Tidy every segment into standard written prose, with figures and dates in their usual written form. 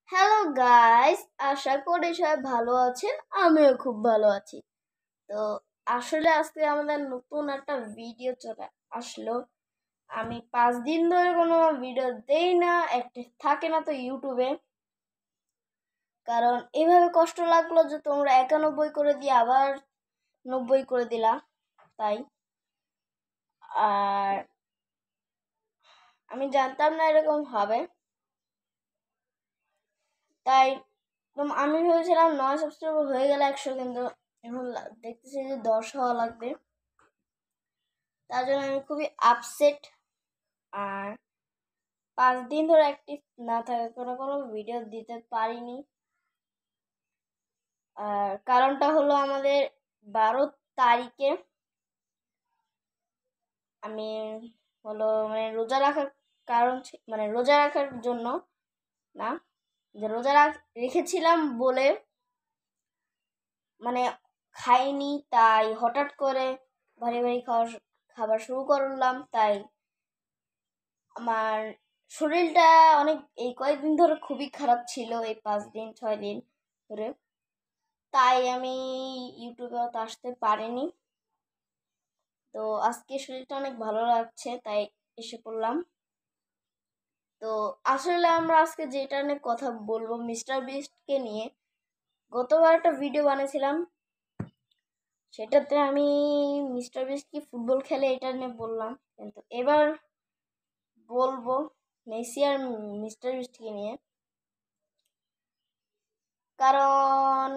Hello guys, আশা করি সবাই ভালো আছেন। আমিও খুব ভালো আছি। তো আসলে আজকে আমাদের নতুন একটা ভিডিও চলে আসলো। আমি 5 দিন ধরে কোনো ভিডিও দেই না, অ্যাক্টিভ থাকে না তো ইউটিউবে। কারণ এইভাবে কষ্ট লাগলো যে তোমরা 91 করে দিয়ে আবার 90 করে দিলা, তাই। আর আমি জানতাম না এরকম হবে, তাই আমি ভেবেছিলাম 9 সাবস্ক্রাইবার হয়ে গেলে 100, কিন্তু এখন দেখতেছি যে 10 হওয়া লাগবে। তার জন্য আমি খুবই আপসেট। আর 5 দিন ধরে অ্যাক্টিভ না থাকার কোনো ভিডিও দিতে পারিনি। আর কারণটা হলো আমাদের 12 তারিখে আমি হলো মানে রোজা রাখার কারণ মানে রোজা রাখার জন্য না, যে রোজা রেখেছিলাম বলে মানে খাইনি, তাই হঠাৎ করে ভারী ভারী খাবার শুরু করলাম। তাই আমার শরীরটা অনেক এই কয়েকদিন ধরে খুবই খারাপ ছিল, এই 5 দিন 6 দিন ধরে। তাই আমি ইউটিউবে অত আসতে পারিনি। তো আজকে শরীরটা অনেক ভালো লাগছে, তাই এসে পড়লাম। তো আসলে আমরা আজকে যেটা নিয়ে কথা বলবো, মিস্টার বিস্টকে নিয়ে। গতবার একটা ভিডিও বানিয়েছিলাম, সেটাতে আমি মিস্টার বিস্ট কি ফুটবল খেলে এটা নিয়ে বললাম, কিন্তু এবার বলবো মেসি আর মিস্টার বিস্টকে নিয়ে। কারণ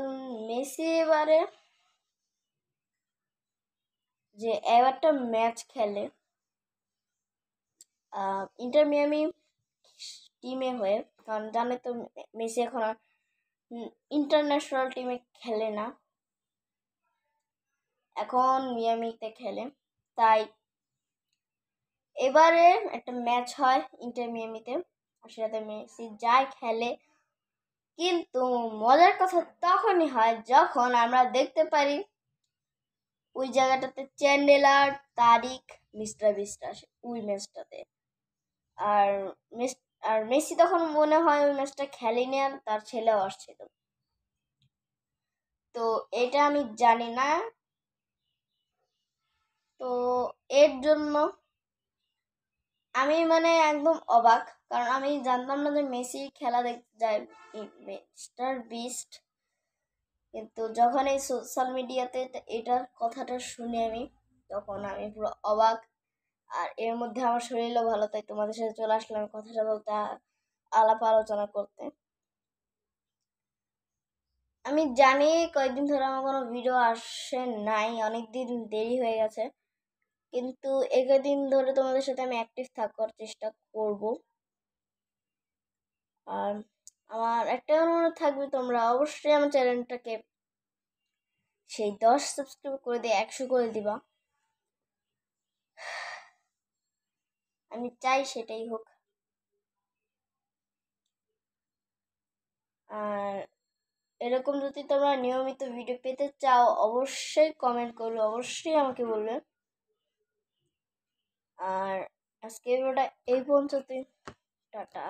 মেসি এবারে যে এবারটা ম্যাচ খেলে ইন্টার মিয়ামি টিমে হয়ে, কারণ জানে তো মেসি এখন আর ইন্টারন্যাশনাল টিমে খেলে না, এখন মিয়ামিতে খেলে। তাই এবারে একটা ম্যাচ হয় ইন্টার মিয়ামিতে, আর সেটাতে মেসি যায় খেলে। কিন্তু মজার কথা তখনই হয় যখন আমরা দেখতে পারি ওই জায়গাটাতে চ্যান্ডেলার, তারিক, মিস্টার বিস্ট আসে ওই ম্যাচটাতে। আর আর মেসি তখন মনে হয় ওই ম্যাচটা খেলেনি, আর তার ছেলেও আসছিল। তো এটা আমি জানি না। তো এর জন্য আমি মানে একদম অবাক, কারণ আমি জানতাম না যে মেসি খেলা দেখতে যায় মিস্টার বিস্ট। কিন্তু যখন এই সোশ্যাল মিডিয়াতে এটার কথাটা শুনি আমি, তখন আমি পুরো অবাক। আর এর মধ্যে আমার শরীরও ভালো, তাই তোমাদের সাথে চলে আসলাম কথাটা বলতে, আলাপ আলোচনা করতে। আমি জানি কয়েকদিন ধরে আমার কোনো ভিডিও আসে নাই, অনেক দিন দেরি হয়ে গেছে, কিন্তু এই কয়েকদিন ধরে তোমাদের সাথে আমি অ্যাক্টিভ থাকার চেষ্টা করব। আর আমার একটা অনুরোধ থাকবে, তোমরা অবশ্যই আমার চ্যানেলটাকে সেই 10 সাবস্ক্রাইব করে দিয়ে 100 করে দিবা। আমি চাই সেটাই হোক। আর এরকম যদি তোমরা নিয়মিত ভিডিও পেতে চাও, অবশ্যই কমেন্ট করবে, অবশ্যই আমাকে বলবে। আর আজকে ভিডিওটা এই পর্যন্তই। টাটা।